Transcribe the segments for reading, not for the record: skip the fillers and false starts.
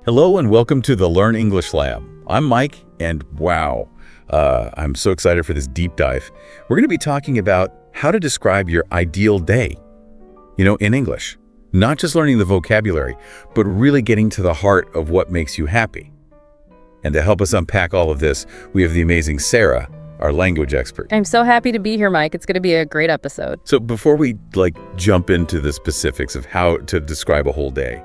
Hello and welcome to the Learn English Lab. I'm Mike, and wow, I'm so excited for this deep dive. We're going to be talking about how to describe your ideal day, in English. Not just learning the vocabulary, but really getting to the heart of what makes you happy. And to help us unpack all of this, we have the amazing Sarah, our language expert. I'm so happy to be here, Mike. It's going to be a great episode. So before we jump into the specifics of how to describe a whole day,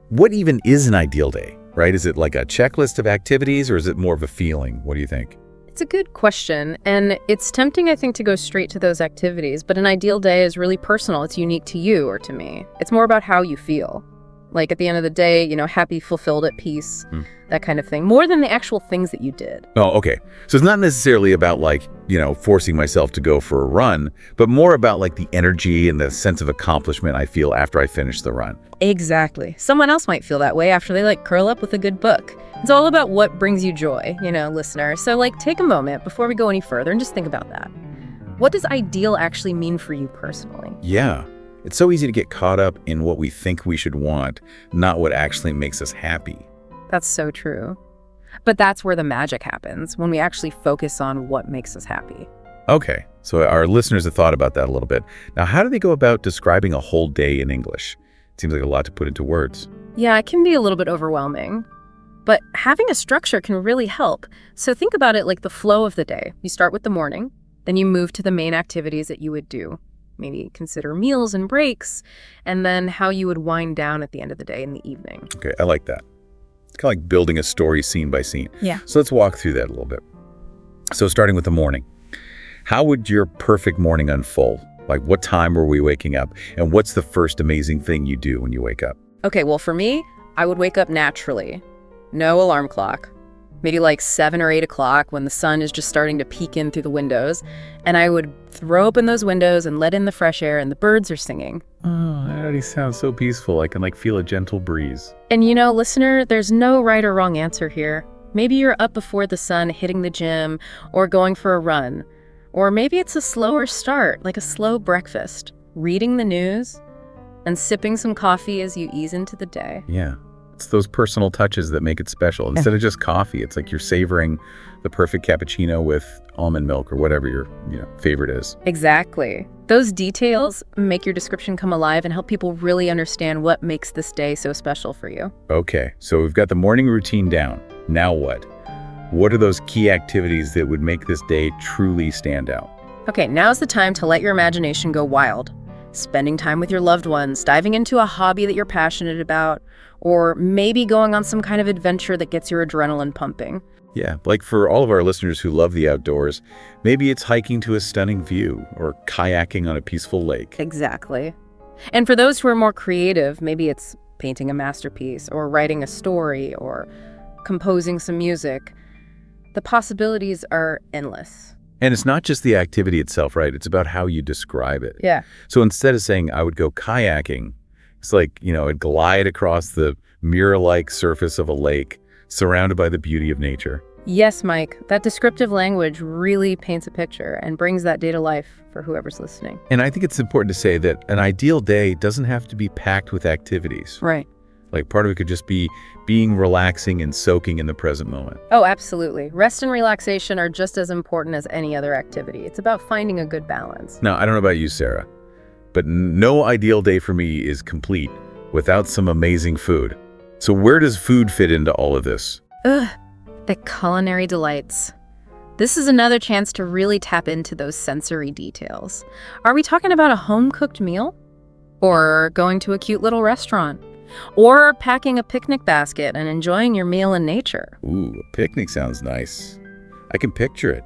what even is an ideal day, right? Is it like a checklist of activities or is it more of a feeling? What do you think? It's a good question, and it's tempting, I think, to go straight to those activities, but an ideal day is really personal. It's unique to you or to me. It's more about how you feel. Like at the end of the day, happy, fulfilled, at peace, that kind of thing, more than the actual things that you did. Oh, okay. So it's not necessarily about forcing myself to go for a run, but more about the energy and the sense of accomplishment I feel after I finish the run. Exactly. Someone else might feel that way after they curl up with a good book. It's all about what brings you joy, listener. So take a moment before we go any further and just think about that. What does ideal actually mean for you personally? Yeah. It's so easy to get caught up in what we think we should want, not what actually makes us happy. That's so true. But that's where the magic happens, when we actually focus on what makes us happy. Okay, so our listeners have thought about that a little bit. Now, how do they go about describing a whole day in English? It seems like a lot to put into words. Yeah, it can be a little bit overwhelming. But having a structure can really help. So think about it like the flow of the day. You start with the morning, then you move to the main activities that you would do. Maybe consider meals and breaks, and then how you would wind down at the end of the day in the evening. Okay, I like that. It's kind of like building a story scene by scene. Yeah. So let's walk through that a little bit. So starting with the morning, how would your perfect morning unfold? What time were we waking up? And what's the first amazing thing you do when you wake up? Okay, well, for me, I would wake up naturally. No alarm clock. Maybe 7 or 8 o'clock when the sun is just starting to peek in through the windows. And I would throw open those windows and let in the fresh air, and the birds are singing. Oh, that already sounds so peaceful. I can feel a gentle breeze. And listener, there's no right or wrong answer here. Maybe you're up before the sun, hitting the gym, or going for a run. Or maybe it's a slower start, like a slow breakfast, reading the news, and sipping some coffee as you ease into the day. Yeah. It's those personal touches that make it special. Instead of just coffee, it's like you're savoring the perfect cappuccino with almond milk or whatever your favorite is. Exactly. Those details make your description come alive and help people really understand what makes this day so special for you. Okay, so we've got the morning routine down. Now what? What are those key activities that would make this day truly stand out? Okay, now's the time to let your imagination go wild. Spending time with your loved ones, diving into a hobby that you're passionate about, or maybe going on some kind of adventure that gets your adrenaline pumping. Yeah, for all of our listeners who love the outdoors, maybe it's hiking to a stunning view or kayaking on a peaceful lake. Exactly. And for those who are more creative, maybe it's painting a masterpiece or writing a story or composing some music. The possibilities are endless. And it's not just the activity itself, right? It's about how you describe it. Yeah. So instead of saying, I would go kayaking, it's it'd glide across the mirror-like surface of a lake, surrounded by the beauty of nature. Yes, Mike. That descriptive language really paints a picture and brings that day to life for whoever's listening. And I think it's important to say that an ideal day doesn't have to be packed with activities. Right. Part of it could just be being relaxing and soaking in the present moment. Oh, absolutely. Rest and relaxation are just as important as any other activity. It's about finding a good balance. Now, I don't know about you, Sarah, but no ideal day for me is complete without some amazing food. So where does food fit into all of this? The culinary delights. This is another chance to really tap into those sensory details. Are we talking about a home-cooked meal? Or going to a cute little restaurant? Or packing a picnic basket and enjoying your meal in nature? Ooh, a picnic sounds nice. I can picture it.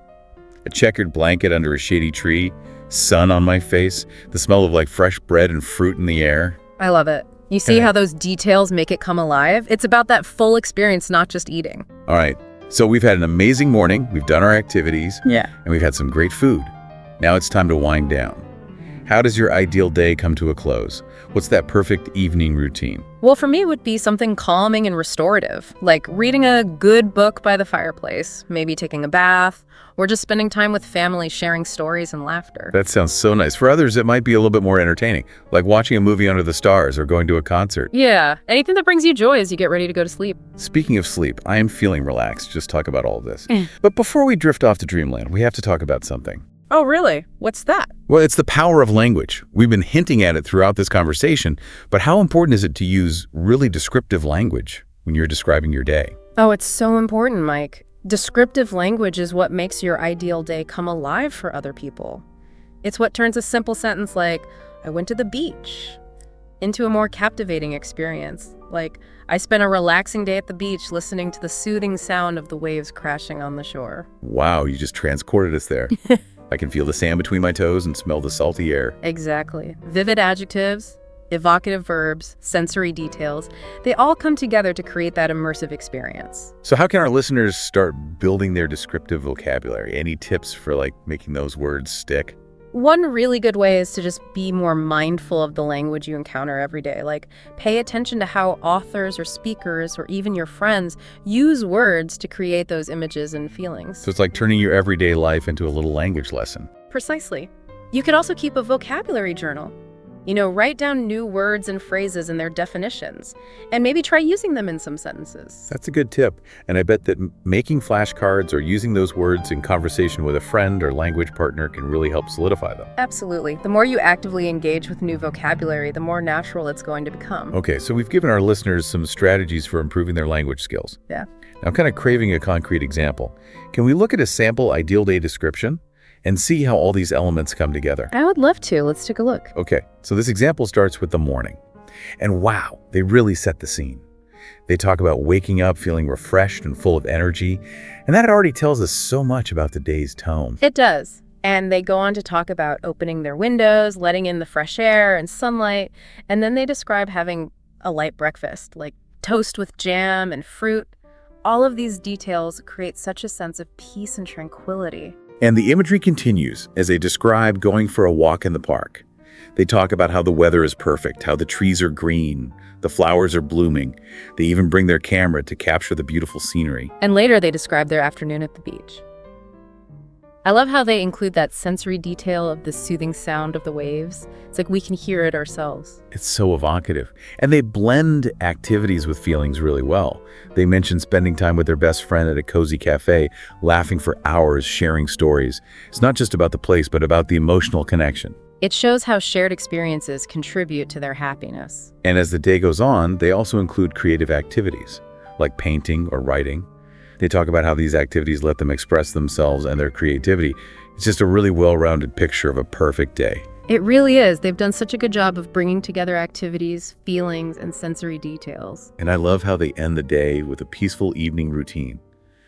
A checkered blanket under a shady tree, sun on my face, the smell of fresh bread and fruit in the air. I love it. You see how those details make it come alive? It's about that full experience, not just eating. All right, so we've had an amazing morning, we've done our activities, Yeah. and we've had some great food. Now it's time to wind down. How does your ideal day come to a close? What's that perfect evening routine? Well, for me, it would be something calming and restorative, like reading a good book by the fireplace, maybe taking a bath, or just spending time with family sharing stories and laughter. That sounds so nice. For others, it might be a little bit more entertaining, like watching a movie under the stars or going to a concert. Yeah, anything that brings you joy as you get ready to go to sleep. Speaking of sleep, I am feeling relaxed. Just talk about all of this. But before we drift off to dreamland, we have to talk about something. Oh, really? What's that? Well, it's the power of language. We've been hinting at it throughout this conversation, but how important is it to use really descriptive language when you're describing your day? Oh, it's so important, Mike. Descriptive language is what makes your ideal day come alive for other people. It's what turns a simple sentence like, I went to the beach, into a more captivating experience. Like, I spent a relaxing day at the beach listening to the soothing sound of the waves crashing on the shore. Wow, you just transported us there. I can feel the sand between my toes and smell the salty air. Exactly. Vivid adjectives, evocative verbs, sensory details, they all come together to create that immersive experience. So how can our listeners start building their descriptive vocabulary? Any tips for making those words stick? One really good way is to just be more mindful of the language you encounter every day. Like, pay attention to how authors or speakers or even your friends use words to create those images and feelings. So it's like turning your everyday life into a little language lesson. Precisely. You could also keep a vocabulary journal. Write down new words and phrases and their definitions, and maybe try using them in some sentences. That's a good tip. And I bet that making flashcards or using those words in conversation with a friend or language partner can really help solidify them. Absolutely. The more you actively engage with new vocabulary, the more natural it's going to become. Okay, so we've given our listeners some strategies for improving their language skills. Yeah. Now, I'm kind of craving a concrete example. Can we look at a sample ideal day description and see how all these elements come together? I would love to. Let's take a look. Okay, so this example starts with the morning. And wow, they really set the scene. They talk about waking up feeling refreshed and full of energy, and that already tells us so much about the day's tone. It does. And they go on to talk about opening their windows, letting in the fresh air and sunlight, and then they describe having a light breakfast, like toast with jam and fruit. All of these details create such a sense of peace and tranquility. And the imagery continues as they describe going for a walk in the park. They talk about how the weather is perfect, how the trees are green, the flowers are blooming. They even bring their camera to capture the beautiful scenery. And later they describe their afternoon at the beach. I love how they include that sensory detail of the soothing sound of the waves. It's like we can hear it ourselves. It's so evocative. And they blend activities with feelings really well. They mention spending time with their best friend at a cozy cafe, laughing for hours, sharing stories. It's not just about the place, but about the emotional connection. It shows how shared experiences contribute to their happiness. And as the day goes on, they also include creative activities, like painting or writing. They talk about how these activities let them express themselves and their creativity. It's just a really well-rounded picture of a perfect day. It really is. They've done such a good job of bringing together activities, feelings, and sensory details. And I love how they end the day with a peaceful evening routine,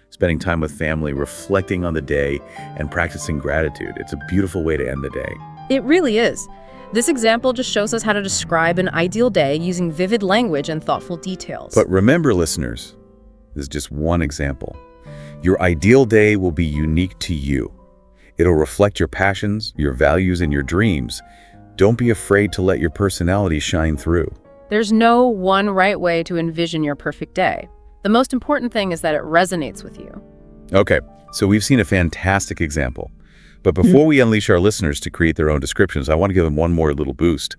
spending time with family, reflecting on the day, and practicing gratitude. It's a beautiful way to end the day. It really is. This example just shows us how to describe an ideal day using vivid language and thoughtful details. But remember, listeners, this is just one example. Your ideal day will be unique to you. It'll reflect your passions, your values, and your dreams. Don't be afraid to let your personality shine through. There's no one right way to envision your perfect day. The most important thing is that it resonates with you. Okay, so we've seen a fantastic example. But before we unleash our listeners to create their own descriptions, I want to give them one more little boost.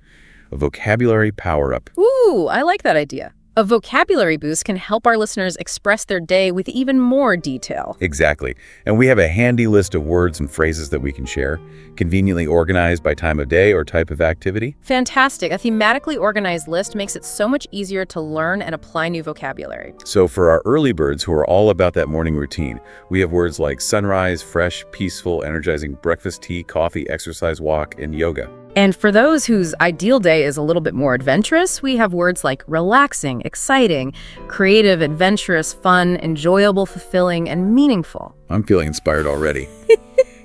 A vocabulary power-up. Ooh, I like that idea. A vocabulary boost can help our listeners express their day with even more detail. Exactly. And we have a handy list of words and phrases that we can share, conveniently organized by time of day or type of activity. Fantastic. A thematically organized list makes it so much easier to learn and apply new vocabulary. So for our early birds who are all about that morning routine, we have words like sunrise, fresh, peaceful, energizing breakfast, tea, coffee, exercise, walk, and yoga. And for those whose ideal day is a little bit more adventurous, we have words like relaxing, exciting, creative, adventurous, fun, enjoyable, fulfilling, and meaningful. I'm feeling inspired already.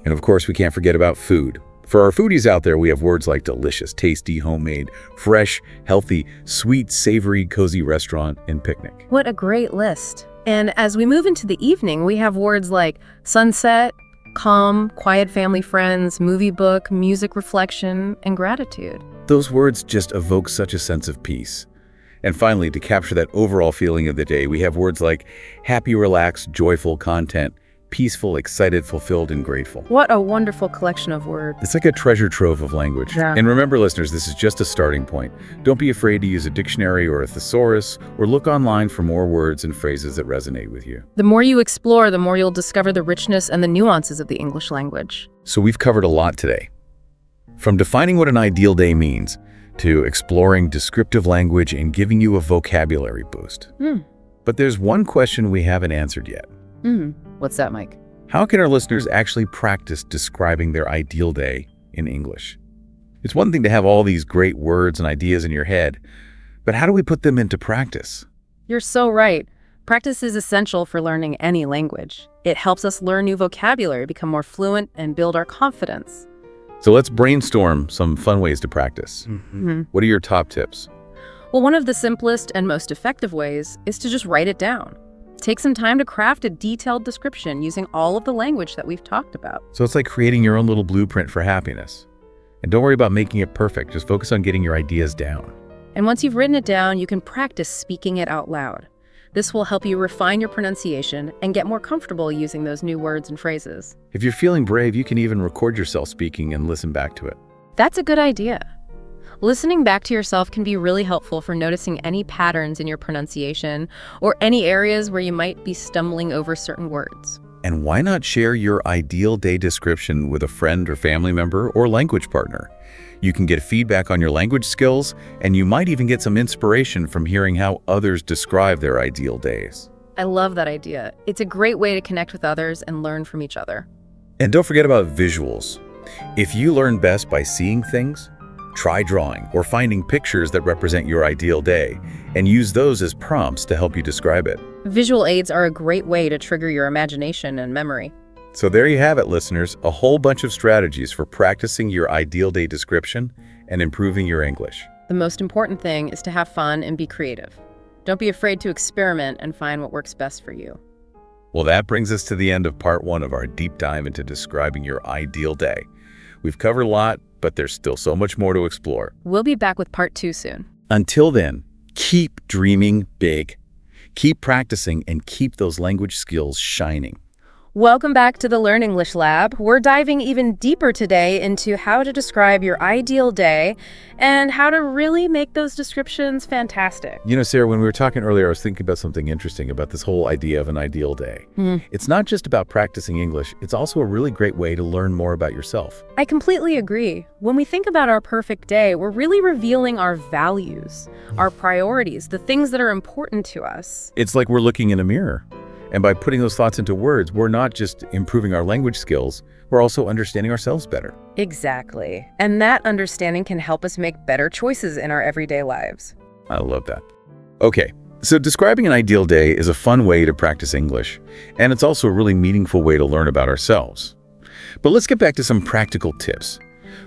And of course, we can't forget about food. For our foodies out there, we have words like delicious, tasty, homemade, fresh, healthy, sweet, savory, cozy restaurant, and picnic. What a great list. And as we move into the evening, we have words like sunset, calm, quiet family friends, movie book, music reflection, and gratitude. Those words just evoke such a sense of peace. And finally, to capture that overall feeling of the day, we have words like happy, relaxed, joyful, content, peaceful, excited, fulfilled, and grateful. What a wonderful collection of words. It's like a treasure trove of language. Yeah. And remember, listeners, this is just a starting point. Don't be afraid to use a dictionary or a thesaurus, or look online for more words and phrases that resonate with you. The more you explore, the more you'll discover the richness and the nuances of the English language. So we've covered a lot today. From defining what an ideal day means, to exploring descriptive language and giving you a vocabulary boost. But there's one question we haven't answered yet. What's that, Mike? How can our listeners actually practice describing their ideal day in English? It's one thing to have all these great words and ideas in your head, but how do we put them into practice? You're so right. Practice is essential for learning any language. It helps us learn new vocabulary, become more fluent, and build our confidence. So let's brainstorm some fun ways to practice. What are your top tips? Well, one of the simplest and most effective ways is to just write it down. Take some time to craft a detailed description using all of the language that we've talked about. So it's like creating your own little blueprint for happiness. And don't worry about making it perfect. Just focus on getting your ideas down. And once you've written it down, you can practice speaking it out loud. This will help you refine your pronunciation and get more comfortable using those new words and phrases. If you're feeling brave, you can even record yourself speaking and listen back to it. That's a good idea. Listening back to yourself can be really helpful for noticing any patterns in your pronunciation or any areas where you might be stumbling over certain words. And why not share your ideal day description with a friend or family member or language partner? You can get feedback on your language skills, and you might even get some inspiration from hearing how others describe their ideal days. I love that idea. It's a great way to connect with others and learn from each other. And don't forget about visuals. If you learn best by seeing things, try drawing or finding pictures that represent your ideal day and use those as prompts to help you describe it. Visual aids are a great way to trigger your imagination and memory. So there you have it, listeners, a whole bunch of strategies for practicing your ideal day description and improving your English. The most important thing is to have fun and be creative. Don't be afraid to experiment and find what works best for you. Well, that brings us to the end of part 1 of our deep dive into describing your ideal day. We've covered a lot, but there's still so much more to explore. We'll be back with part 2 soon. Until then, keep dreaming big. Keep practicing and keep those language skills shining. Welcome back to the Learn English Lab. We're diving even deeper today into how to describe your ideal day and how to really make those descriptions fantastic. You know, Sarah, when we were talking earlier, I was thinking about something interesting about this whole idea of an ideal day. It's not just about practicing English. It's also a really great way to learn more about yourself. I completely agree. When we think about our perfect day, we're really revealing our values, our priorities, the things that are important to us. It's like we're looking in a mirror. And by putting those thoughts into words, we're not just improving our language skills, we're also understanding ourselves better. Exactly. And that understanding can help us make better choices in our everyday lives. I love that. Okay, so describing an ideal day is a fun way to practice English, and it's also a really meaningful way to learn about ourselves. But let's get back to some practical tips.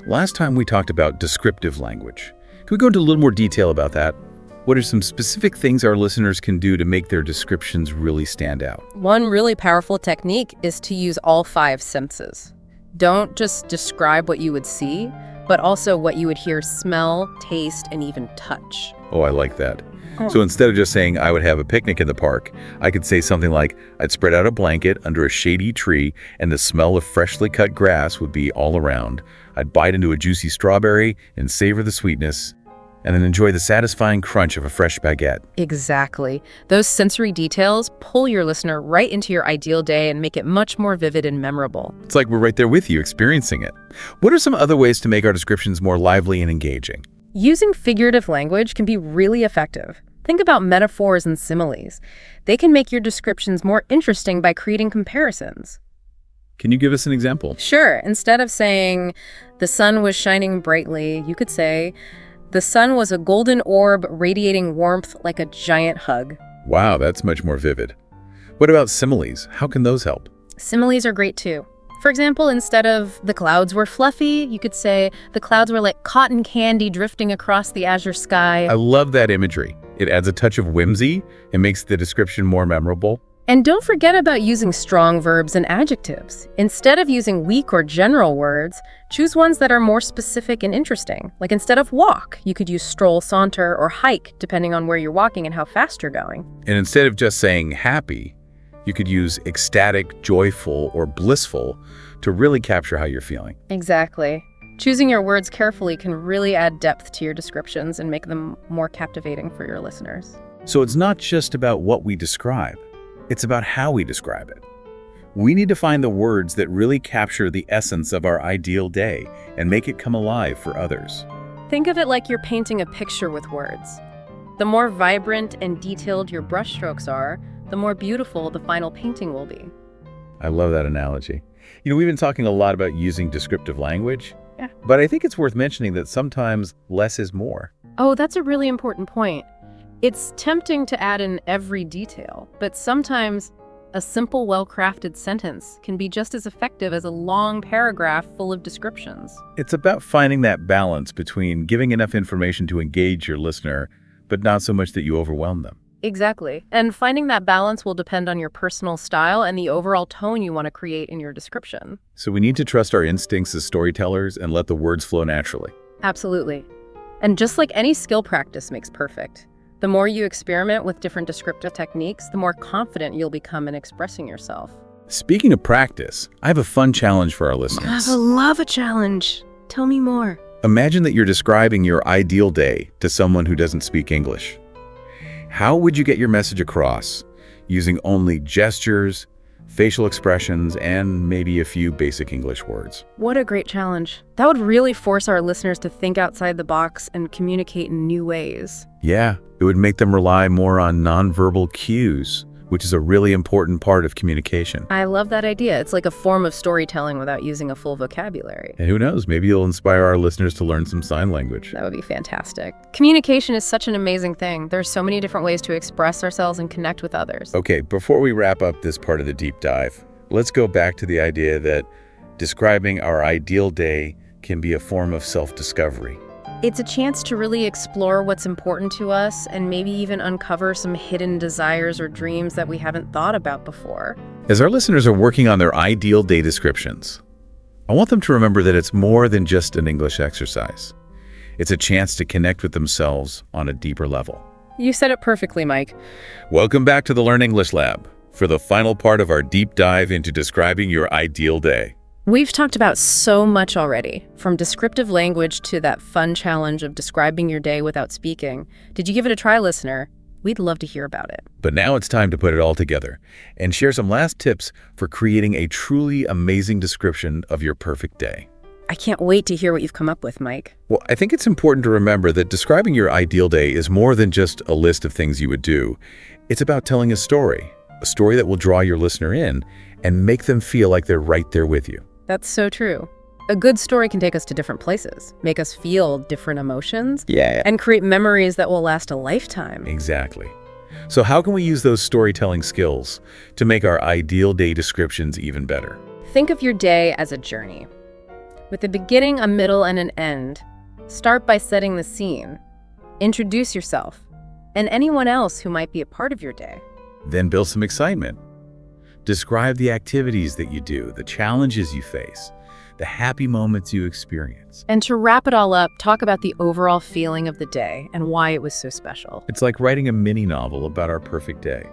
Last time we talked about descriptive language. Can we go into a little more detail about that? What are some specific things our listeners can do to make their descriptions really stand out? One really powerful technique is to use all 5 senses. Don't just describe what you would see, but also what you would hear, smell, taste, and even touch. Oh, I like that. So instead of just saying, I would have a picnic in the park, I could say something like, I'd spread out a blanket under a shady tree and the smell of freshly cut grass would be all around. I'd bite into a juicy strawberry and savor the sweetness, and then enjoy the satisfying crunch of a fresh baguette. Exactly. Those sensory details pull your listener right into your ideal day and make it much more vivid and memorable. It's like we're right there with you, experiencing it. What are some other ways to make our descriptions more lively and engaging? Using figurative language can be really effective. Think about metaphors and similes. They can make your descriptions more interesting by creating comparisons. Can you give us an example? Sure. Instead of saying, the sun was shining brightly, you could say, the sun was a golden orb radiating warmth like a giant hug. Wow, that's much more vivid. What about similes? How can those help? Similes are great too. For example, instead of the clouds were fluffy, you could say the clouds were like cotton candy drifting across the azure sky. I love that imagery. It adds a touch of whimsy and makes the description more memorable. And don't forget about using strong verbs and adjectives. Instead of using weak or general words, choose ones that are more specific and interesting. Like instead of walk, you could use stroll, saunter, or hike, depending on where you're walking and how fast you're going. And instead of just saying happy, you could use ecstatic, joyful, or blissful to really capture how you're feeling. Exactly. Choosing your words carefully can really add depth to your descriptions and make them more captivating for your listeners. So it's not just about what we describe. It's about how we describe it. We need to find the words that really capture the essence of our ideal day and make it come alive for others. Think of it like you're painting a picture with words. The more vibrant and detailed your brushstrokes are, the more beautiful the final painting will be. I love that analogy. We've been talking a lot about using descriptive language, Yeah. but I think it's worth mentioning that sometimes less is more. Oh, that's a really important point. It's tempting to add in every detail, but sometimes a simple, well-crafted sentence can be just as effective as a long paragraph full of descriptions. It's about finding that balance between giving enough information to engage your listener, but not so much that you overwhelm them. Exactly. And finding that balance will depend on your personal style and the overall tone you want to create in your description. So we need to trust our instincts as storytellers and let the words flow naturally. Absolutely. And just like any skill, practice makes perfect. The more you experiment with different descriptive techniques, the more confident you'll become in expressing yourself. Speaking of practice, I have a fun challenge for our listeners. I love a challenge. Tell me more. Imagine that you're describing your ideal day to someone who doesn't speak English. How would you get your message across using only gestures, facial expressions, and maybe a few basic English words? What a great challenge. That would really force our listeners to think outside the box and communicate in new ways. Yeah, it would make them rely more on nonverbal cues, which is a really important part of communication. I love that idea. It's like a form of storytelling without using a full vocabulary. And who knows, maybe you'll inspire our listeners to learn some sign language. That would be fantastic. Communication is such an amazing thing. There's so many different ways to express ourselves and connect with others. Okay, before we wrap up this part of the deep dive, let's go back to the idea that describing our ideal day can be a form of self-discovery. It's a chance to really explore what's important to us and maybe even uncover some hidden desires or dreams that we haven't thought about before. As our listeners are working on their ideal day descriptions, I want them to remember that it's more than just an English exercise. It's a chance to connect with themselves on a deeper level. You said it perfectly, Mike. Welcome back to the Learn English Lab for the final part of our deep dive into describing your ideal day. We've talked about so much already, from descriptive language to that fun challenge of describing your day without speaking. Did you give it a try, listener? We'd love to hear about it. But now it's time to put it all together and share some last tips for creating a truly amazing description of your perfect day. I can't wait to hear what you've come up with, Mike. Well, I think it's important to remember that describing your ideal day is more than just a list of things you would do. It's about telling a story that will draw your listener in and make them feel like they're right there with you. That's so true. A good story can take us to different places, make us feel different emotions, and create memories that will last a lifetime. Exactly. So how can we use those storytelling skills to make our ideal day descriptions even better? Think of your day as a journey, with a beginning, a middle, and an end. Start by setting the scene. Introduce yourself and anyone else who might be a part of your day. Then build some excitement. Describe the activities that you do, the challenges you face, the happy moments you experience. And to wrap it all up, talk about the overall feeling of the day and why it was so special. It's like writing a mini novel about our perfect day.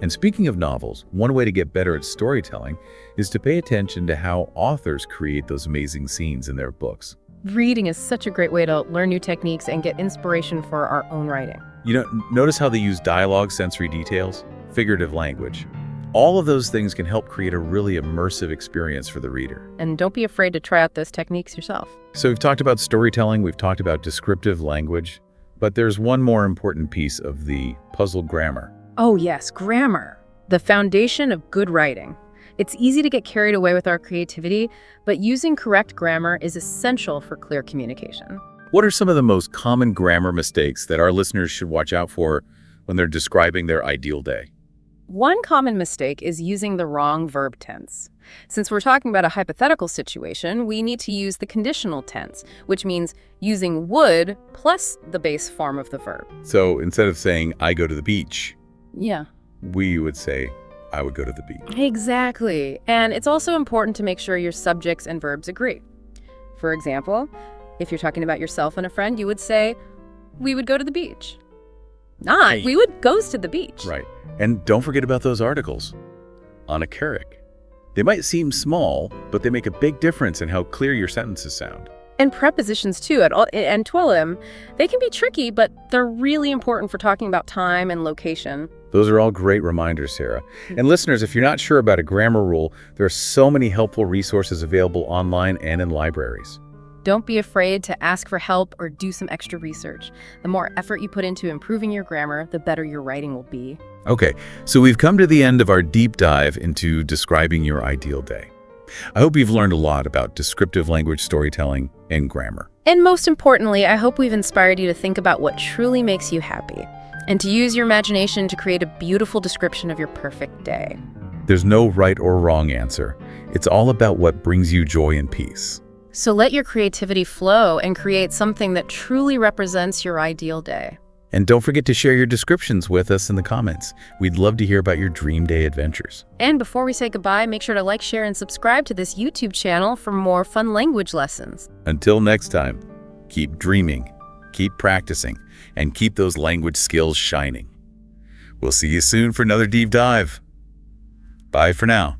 And speaking of novels, one way to get better at storytelling is to pay attention to how authors create those amazing scenes in their books. Reading is such a great way to learn new techniques and get inspiration for our own writing. Notice how they use dialogue, sensory details, figurative language. All of those things can help create a really immersive experience for the reader. And don't be afraid to try out those techniques yourself. So we've talked about storytelling, we've talked about descriptive language, but there's one more important piece of the puzzle: grammar. Oh yes, grammar. The foundation of good writing. It's easy to get carried away with our creativity, but using correct grammar is essential for clear communication. What are some of the most common grammar mistakes that our listeners should watch out for when they're describing their ideal day? One common mistake is using the wrong verb tense. Since we're talking about a hypothetical situation, we need to use the conditional tense, which means using would plus the base form of the verb. So instead of saying, "I go to the beach," Yeah. we would say, I would go to the beach. Exactly. And it's also important to make sure your subjects and verbs agree. For example, if you're talking about yourself and a friend, you would say, we would go to the beach. Not, Hey. we would goes to the beach. Right. And don't forget about those articles. On a Carrick. They might seem small, but they make a big difference in how clear your sentences sound. And prepositions too, and twillem, they can be tricky, but they're really important for talking about time and location. Those are all great reminders, Sarah. And listeners, if you're not sure about a grammar rule, there are so many helpful resources available online and in libraries. Don't be afraid to ask for help or do some extra research. The more effort you put into improving your grammar, the better your writing will be. Okay, so we've come to the end of our deep dive into describing your ideal day. I hope you've learned a lot about descriptive language storytelling and grammar. And most importantly, I hope we've inspired you to think about what truly makes you happy and to use your imagination to create a beautiful description of your perfect day. There's no right or wrong answer. It's all about what brings you joy and peace. So let your creativity flow and create something that truly represents your ideal day. And don't forget to share your descriptions with us in the comments. We'd love to hear about your dream day adventures. And before we say goodbye, make sure to like, share, and subscribe to this YouTube channel for more fun language lessons. Until next time, keep dreaming, keep practicing, and keep those language skills shining. We'll see you soon for another deep dive. Bye for now.